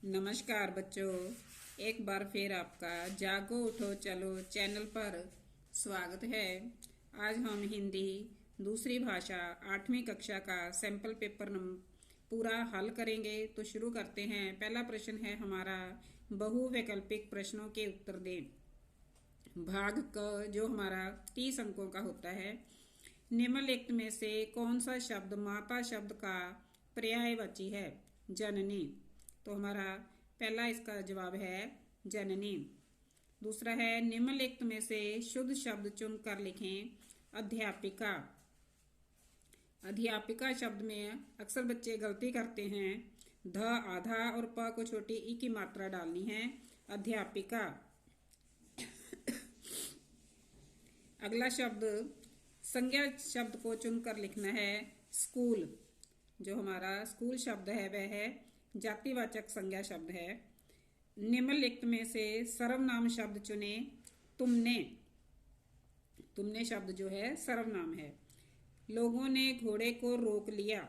नमस्कार बच्चों, एक बार फिर आपका जागो उठो चलो चैनल पर स्वागत है। आज हम हिंदी दूसरी भाषा 8वीं कक्षा का सैंपल पेपर पूरा हल करेंगे। तो शुरू करते हैं। पहला प्रश्न है हमारा, बहुवैकल्पिक प्रश्नों के उत्तर दें। भाग क जो हमारा 30 अंकों का होता है। निम्नलिखित में से कौन सा शब्द माता शब्द का पर्यायवाची है? जननी। तो हमारा पहला इसका जवाब है जननी। दूसरा है, निम्नलिखित में से शुद्ध शब्द चुन कर लिखें। अध्यापिका। अध्यापिका शब्द में अक्सर बच्चे गलती करते हैं। ध आधा और प को छोटी ई की मात्रा डालनी है। अध्यापिका। अगला शब्द संज्ञा शब्द को चुनकर लिखना है। स्कूल। जो हमारा स्कूल शब्द है वह है जातिवाचक संज्ञा शब्द है। निम्नलिखित में से सर्वनाम शब्द चुने। तुमने। तुमने शब्द जो है सर्वनाम है। लोगों ने घोड़े को रोक लिया।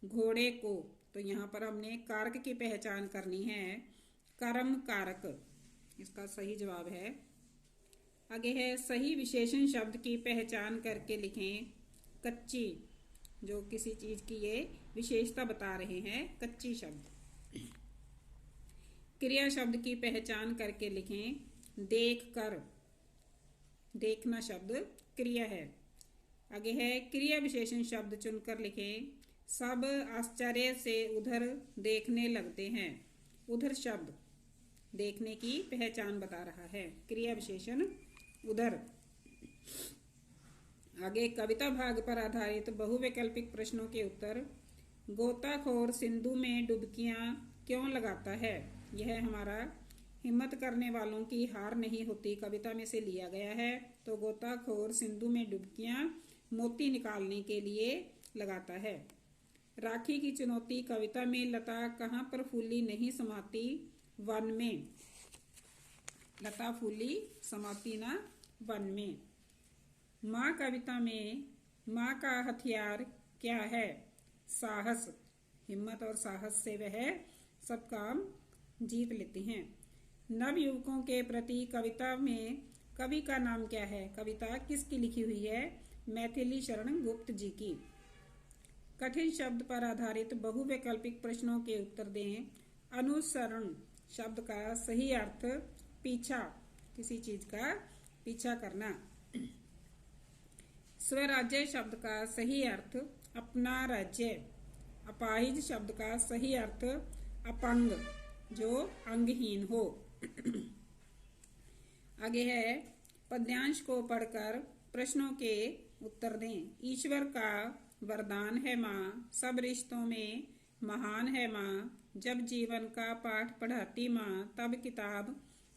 घोड़े को, तो यहाँ पर हमने कारक की पहचान करनी है। कर्म कारक इसका सही जवाब है। आगे है, सही विशेषण शब्द की पहचान करके लिखें। कच्ची। जो किसी चीज की ये विशेषता बता रहे हैं, कच्ची शब्द। क्रिया शब्द की पहचान करके लिखें। देख कर। देखना शब्द क्रिया है। आगे है, क्रिया विशेषण शब्द चुनकर लिखें। सब आश्चर्य से उधर देखने लगते हैं। उधर शब्द देखने की पहचान बता रहा है। क्रिया विशेषण उधर। आगे, कविता भाग पर आधारित बहुवैकल्पिक प्रश्नों के उत्तर। गोताखोर सिंधु में डुबकियां क्यों लगाता है? यह हमारा हिम्मत करने वालों की हार नहीं होती कविता में से लिया गया है। तो गोताखोर सिंधु में डुबकियां मोती निकालने के लिए लगाता है। राखी की चुनौती कविता में लता कहाँ पर फूली नहीं समाती? वन में। लता फूली समाती ना वन में। माँ कविता में माँ का हथियार क्या है? साहस। हिम्मत और साहस से वह सब काम जीत लेती हैं। नवयुवकों के प्रति कविता में कवि का नाम क्या है? कविता किसकी लिखी हुई है? मैथिली शरण गुप्त जी की। कठिन शब्द पर आधारित बहुवैकल्पिक प्रश्नों के उत्तर दें। अनुसरण शब्द का सही अर्थ पीछा, किसी चीज का पीछा करना। स्वराज्य शब्द का सही अर्थ अपना राज्य। अपाहिज शब्द का सही अर्थ अपंग, जो अंगहीन हो। आगे है, पद्यांश को पढ़कर प्रश्नों के उत्तर दें। ईश्वर का वरदान है माँ, सब रिश्तों में महान है माँ। जब जीवन का पाठ पढ़ाती माँ, तब किताब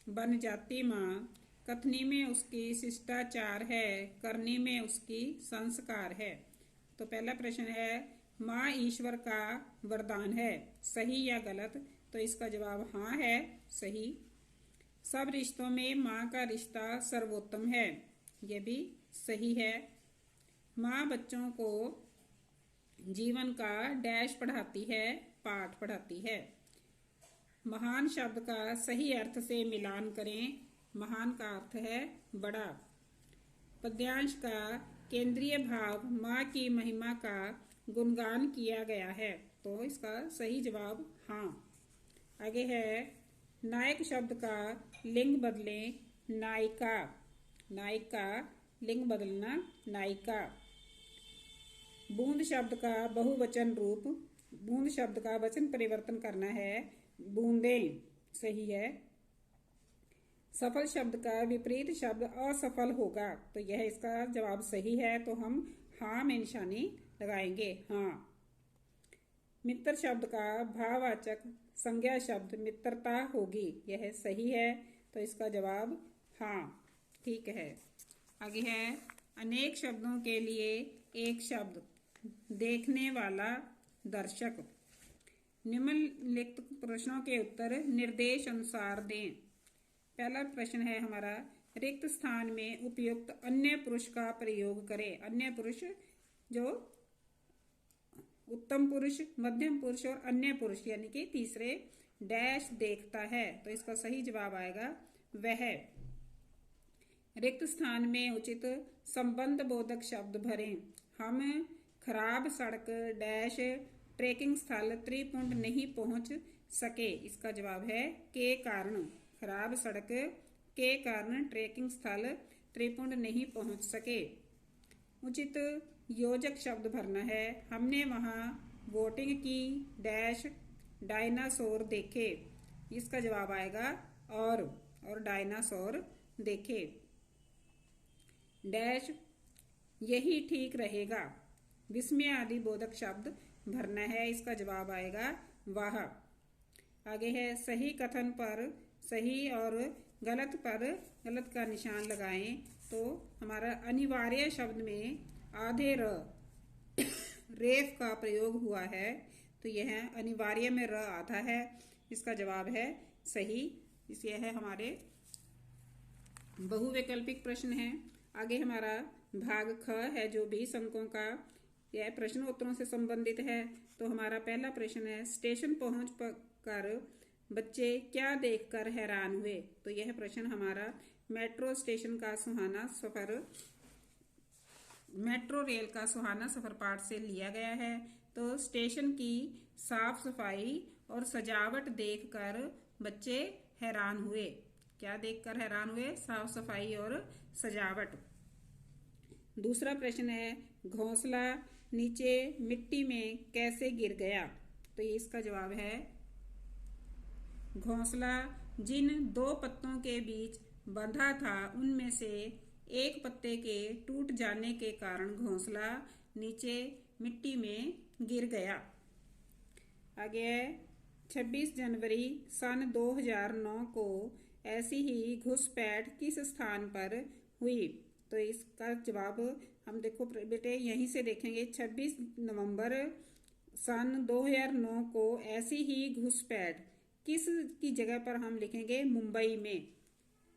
बन जाती माँ। कथनी में उसकी शिष्टाचार है, करनी में उसकी संस्कार है। तो पहला प्रश्न है, माँ ईश्वर का वरदान है, सही या गलत? तो इसका जवाब हाँ है, सही। सब रिश्तों में माँ का रिश्ता सर्वोत्तम है, यह भी सही है। माँ बच्चों को जीवन का डैश पढ़ाती है, पाठ पढ़ाती है। महान शब्द का सही अर्थ से मिलान करें। महान का अर्थ है बड़ा। पद्यांश का केंद्रीय भाव माँ की महिमा का गुणगान किया गया है। तो इसका सही जवाब हाँ। आगे है, नायक शब्द का लिंग बदलें। नायिका। नायक का लिंग बदलना नायिका। बूंद शब्द का बहुवचन रूप। बूंद शब्द का वचन परिवर्तन करना है बूंदें, सही है। सफल शब्द का विपरीत शब्द असफल होगा, तो यह इसका जवाब सही है। तो हम हाँ में निशानी लगाएंगे, हाँ। मित्र शब्द का भाववाचक संज्ञा शब्द मित्रता होगी, यह सही है। तो इसका जवाब हाँ, ठीक है। आगे है, अनेक शब्दों के लिए एक शब्द। देखने वाला, दर्शक। निम्नलिखित प्रश्नों के उत्तर निर्देश अनुसार दें। पहला प्रश्न है हमारा, रिक्त स्थान में उपयुक्त अन्य पुरुष का प्रयोग करें। अन्य पुरुष जो उत्तम पुरुष, मध्यम पुरुष और अन्य पुरुष यानी कि तीसरे डैश देखता है। तो इसका सही जवाब आएगा वह। रिक्त स्थान में उचित संबंध बोधक शब्द भरें। हम खराब सड़क डैश ट्रेकिंग स्थल त्रिपुंड नहीं पहुंच सके। इसका जवाब है के कारण। खराब सड़क के कारण ट्रेकिंग स्थल त्रिपुंड नहीं पहुंच सके। उचित योजक शब्द भरना है। हमने वहां बोटिंग की डैश डायनासोर देखे। इसका जवाब आएगा और डायनासोर देखे। डैश यही ठीक रहेगा। विस्मय आदि बोधक शब्द भरना है। इसका जवाब आएगा वह। आगे है सही कथन पर सही और गलत पर गलत का निशान लगाएं। तो हमारा अनिवार्य शब्द में आधे रेफ का प्रयोग हुआ है। तो यह अनिवार्य में र आधा है। इसका जवाब है सही। यह है हमारे बहुविकल्पिक प्रश्न है। आगे हमारा भाग ख है जो 20 अंकों का यह प्रश्नोत्तरों से संबंधित है। तो हमारा पहला प्रश्न है स्टेशन पहुंच कर बच्चे क्या देखकर हैरान हुए। तो यह प्रश्न हमारा मेट्रो स्टेशन का सुहाना सफर, मेट्रो रेल का सुहाना सफर पाठ से लिया गया है। तो स्टेशन की साफ सफाई और सजावट देखकर बच्चे हैरान हुए। क्या देखकर हैरान हुए? साफ सफाई और सजावट। दूसरा प्रश्न है घोंसला नीचे मिट्टी में कैसे गिर गया। तो ये इसका जवाब है घोंसला जिन दो पत्तों के बीच बंधा था उनमें से एक पत्ते के टूट जाने के कारण घोंसला नीचे मिट्टी में गिर गया। आगे 26 जनवरी सन 2009 को ऐसी ही घुसपैठ किस स्थान पर हुई। तो इसका जवाब हम देखो बेटे यहीं से देखेंगे। 26 नवंबर सन 2009 को ऐसी ही घुसपैठ किस की जगह पर हम लिखेंगे मुंबई में।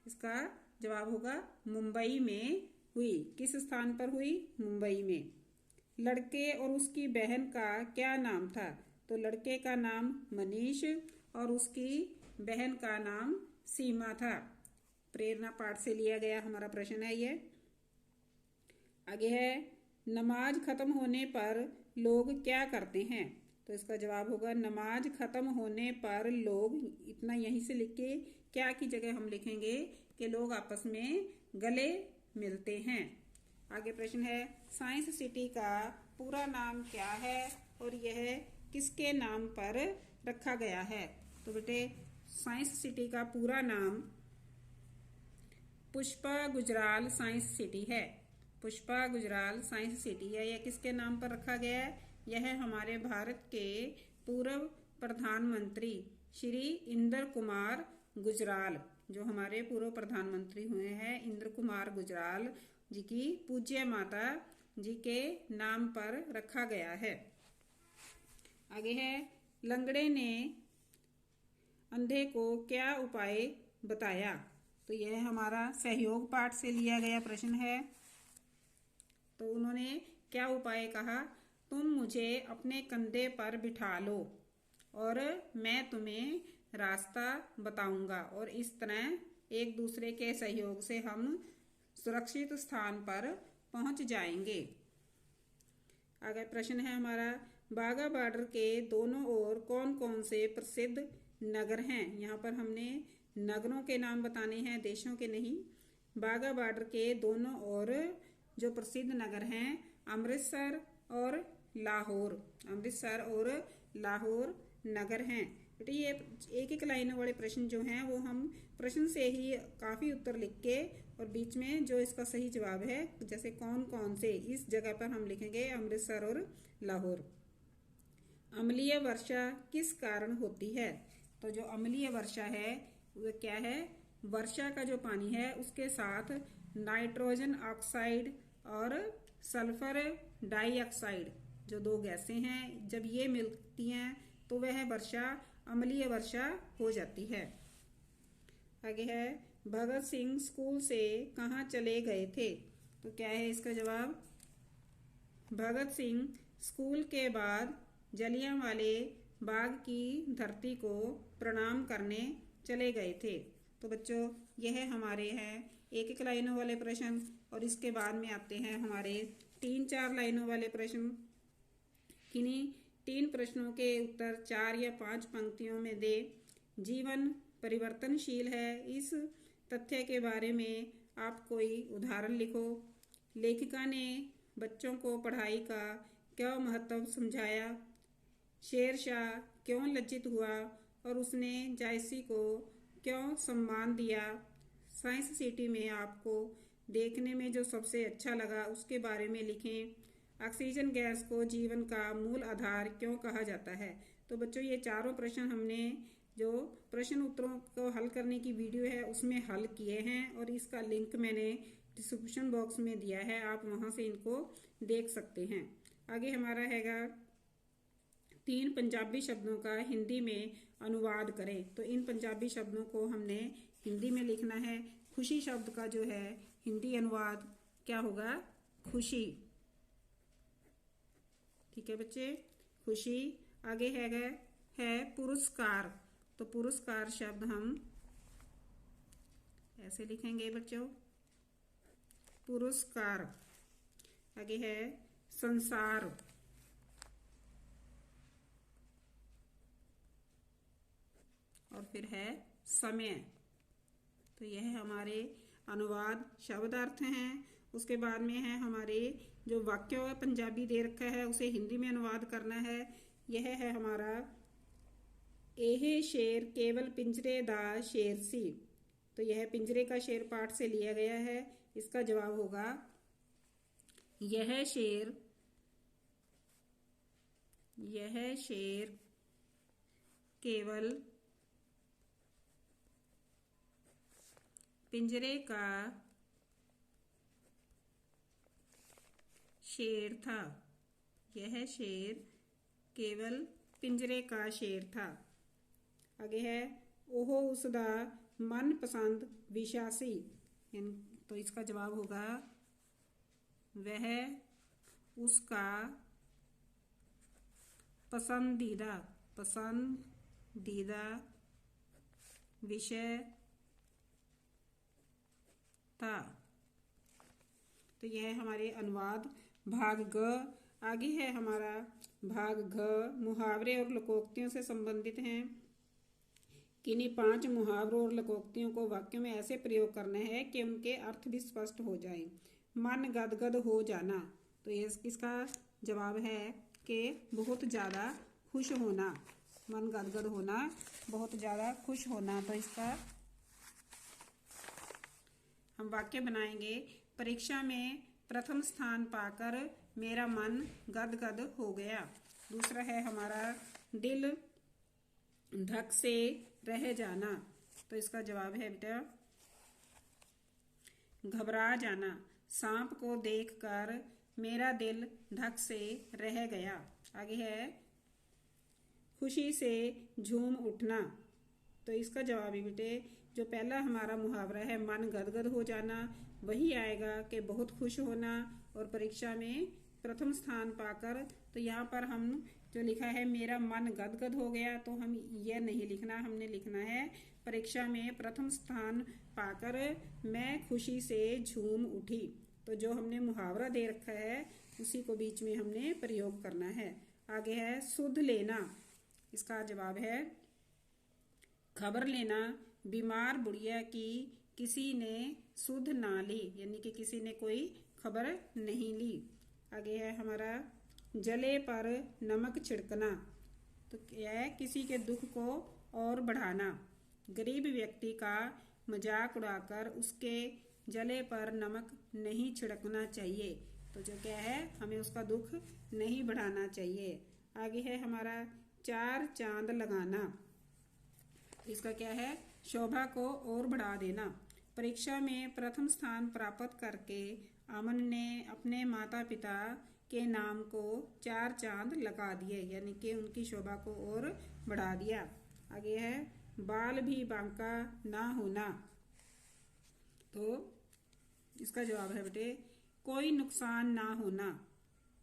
इसका जवाब होगा मुंबई में हुई। किस स्थान पर हुई? मुंबई में। लड़के और उसकी बहन का क्या नाम था। तो लड़के का नाम मनीष और उसकी बहन का नाम सीमा था। प्रेरणा पाठ से लिया गया हमारा प्रश्न है ये। आगे है नमाज खत्म होने पर लोग क्या करते हैं। तो इसका जवाब होगा नमाज खत्म होने पर लोग, इतना यहीं से लिख के क्या की जगह हम लिखेंगे कि लोग आपस में गले मिलते हैं। आगे प्रश्न है साइंस सिटी का पूरा नाम क्या है और यह किसके नाम पर रखा गया है। तो बेटे साइंस सिटी का पूरा नाम पुष्पा गुजराल साइंस सिटी है। पुष्पा गुजराल साइंस सिटी है। यह किसके नाम पर रखा गया है? यह हमारे भारत के पूर्व प्रधानमंत्री श्री इंद्र कुमार गुजराल, जो हमारे पूर्व प्रधानमंत्री हुए हैं इंद्र कुमार गुजराल जी की पूज्य माता जी के नाम पर रखा गया है। आगे है लंगड़े ने अंधे को क्या उपाय बताया। तो यह हमारा सहयोग पाठ से लिया गया प्रश्न है। तो उन्होंने क्या उपाय कहा? तुम मुझे अपने कंधे पर बिठा लो और मैं तुम्हें रास्ता बताऊंगा और इस तरह एक दूसरे के सहयोग से हम सुरक्षित स्थान पर पहुंच जाएंगे। आगे प्रश्न है हमारा बाघा बॉर्डर के दोनों ओर कौन कौन से प्रसिद्ध नगर हैं। यहाँ पर हमने नगरों के नाम बताने हैं, देशों के नहीं। बाघा बॉर्डर के दोनों ओर जो प्रसिद्ध नगर हैं अमृतसर और लाहौर। अमृतसर और लाहौर नगर हैं। बेटे ये एक एक लाइनों वाले प्रश्न जो हैं वो हम प्रश्न से ही काफ़ी उत्तर लिख के और बीच में जो इसका सही जवाब है जैसे कौन कौन से, इस जगह पर हम लिखेंगे अमृतसर और लाहौर। अम्लीय वर्षा किस कारण होती है। तो जो अम्लीय वर्षा है वो क्या है? वर्षा का जो पानी है उसके साथ नाइट्रोजन ऑक्साइड और सल्फर डाइऑक्साइड जो दो गैसें हैं, जब ये मिलती हैं तो वह वर्षा अम्लीय वर्षा हो जाती है। आगे है भगत सिंह स्कूल से कहाँ चले गए थे। तो क्या है इसका जवाब? भगत सिंह स्कूल के बाद जलियांवाले बाग की धरती को प्रणाम करने चले गए थे। तो बच्चों यह हमारे हैं एक एक लाइनों वाले प्रश्न, और इसके बाद में आते हैं हमारे 3-4 लाइनों वाले प्रश्न। किन्हीं 3 प्रश्नों के उत्तर 4 या 5 पंक्तियों में दे। जीवन परिवर्तनशील है, इस तथ्य के बारे में आप कोई उदाहरण लिखो। लेखिका ने बच्चों को पढ़ाई का क्या महत्व समझाया। शेरशाह क्यों लज्जित हुआ और उसने जायसी को क्यों सम्मान दिया। साइंस सिटी में आपको देखने में जो सबसे अच्छा लगा उसके बारे में लिखें। ऑक्सीजन गैस को जीवन का मूल आधार क्यों कहा जाता है। तो बच्चों ये चारों प्रश्न हमने जो प्रश्न उत्तरों को हल करने की वीडियो है उसमें हल किए हैं, और इसका लिंक मैंने डिस्क्रिप्शन बॉक्स में दिया है, आप वहां से इनको देख सकते हैं। आगे हमारा हैगा 3 पंजाबी शब्दों का हिंदी में अनुवाद करें। तो इन पंजाबी शब्दों को हमने हिंदी में लिखना है। खुशी शब्द का जो है हिंदी अनुवाद क्या होगा, खुशी। ठीक है बच्चे, खुशी। आगे है पुरस्कार। तो पुरस्कार शब्द हम ऐसे लिखेंगे बच्चों, पुरस्कार। आगे है संसार। और फिर है समय। तो यह हमारे अनुवाद शब्दार्थ हैं। उसके बाद में है हमारे जो वाक्य पंजाबी दे रखा है उसे हिंदी में अनुवाद करना है। यह है हमारा एह शेर केवल पिंजरे दा शेर सी। तो यह पिंजरे का शेर पाठ से लिया गया है। इसका जवाब होगा यह शेर केवल पिंजरे का शेर था। यह शेर केवल पिंजरे का शेर था। आगे है ओह उसदा मनपसंद विषय सी। तो इसका जवाब होगा वह उसका पसंदीदा विषय था। तो यह है हमारे अनुवाद भाग ग। आगे है हमारा भाग घ, मुहावरे और लोकोक्तियों से संबंधित हैं। किन्हीं 5 मुहावरों और लोकोक्तियों को वाक्यों में ऐसे प्रयोग करना है कि उनके अर्थ भी स्पष्ट हो जाए। मन गदगद हो जाना। तो ये इसका जवाब है कि बहुत ज़्यादा खुश होना। मन गदगद होना, बहुत ज़्यादा खुश होना। तो इसका हम वाक्य बनाएंगे। परीक्षा में प्रथम स्थान पाकर मेरा मन गदगद हो गया। दूसरा है हमारा दिल धक से रह जाना। तो इसका जवाब है बेटा घबरा जाना। सांप को देखकर मेरा दिल धक से रह गया। आगे है खुशी से झूम उठना। तो इसका जवाब ही बेटे जो पहला हमारा मुहावरा है मन गदगद हो जाना वही आएगा कि बहुत खुश होना और परीक्षा में प्रथम स्थान पाकर। तो यहाँ पर हम जो लिखा है मेरा मन गदगद हो गया, तो हम यह नहीं लिखना, हमने लिखना है परीक्षा में प्रथम स्थान पाकर मैं खुशी से झूम उठी। तो जो हमने मुहावरा दे रखा है उसी को बीच में हमने प्रयोग करना है। आगे है सुध लेना। इसका जवाब है खबर लेना। बीमार बुढ़िया की किसी ने सुध ना ली, यानी कि किसी ने कोई खबर नहीं ली। आगे है हमारा जले पर नमक छिड़कना। तो क्या है किसी के दुख को और बढ़ाना। गरीब व्यक्ति का मजाक उड़ाकर उसके जले पर नमक नहीं छिड़कना चाहिए। तो जो क्या है हमें उसका दुख नहीं बढ़ाना चाहिए। आगे है हमारा 4 चांद लगाना। इसका क्या है शोभा को और बढ़ा देना। परीक्षा में प्रथम स्थान प्राप्त करके अमन ने अपने माता पिता के नाम को 4 चांद लगा दिए, यानी कि उनकी शोभा को और बढ़ा दिया। आगे है बाल भी बांका ना होना। तो इसका जवाब है बेटे कोई नुकसान ना होना।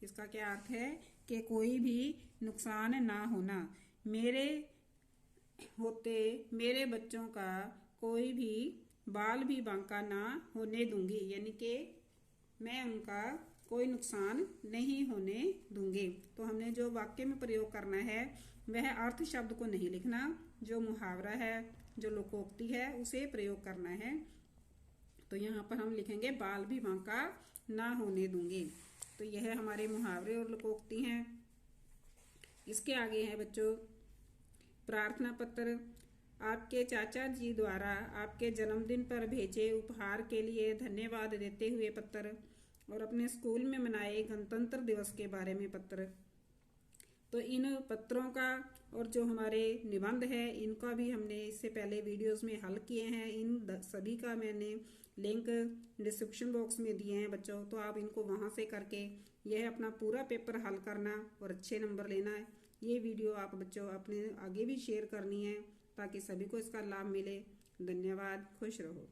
इसका क्या अर्थ है के कोई भी नुकसान ना होना। मेरे होते मेरे बच्चों का कोई भी बाल भी बांका ना होने दूंगी, यानी कि मैं उनका कोई नुकसान नहीं होने दूंगी। तो हमने जो वाक्य में प्रयोग करना है वह अर्थ शब्द को नहीं लिखना, जो मुहावरा है, जो लोकोक्ति है, उसे प्रयोग करना है। तो यहाँ पर हम लिखेंगे बाल भी बांका ना होने दूंगी। तो यह हमारे मुहावरे और लोकोक्ति हैं। इसके आगे है बच्चों प्रार्थना पत्र। आपके चाचा जी द्वारा आपके जन्मदिन पर भेजे उपहार के लिए धन्यवाद देते हुए पत्र, और अपने स्कूल में मनाए गणतंत्र दिवस के बारे में पत्र। तो इन पत्रों का और जो हमारे निबंध है इनका भी हमने इससे पहले वीडियोस में हल किए हैं। इन सभी का मैंने लिंक डिस्क्रिप्शन बॉक्स में दिए हैं बच्चों, तो आप इनको वहां से करके यह अपना पूरा पेपर हल करना और अच्छे नंबर लेना है। ये वीडियो आप बच्चों अपने आगे भी शेयर करनी है ताकि सभी को इसका लाभ मिले। धन्यवाद, खुश रहो।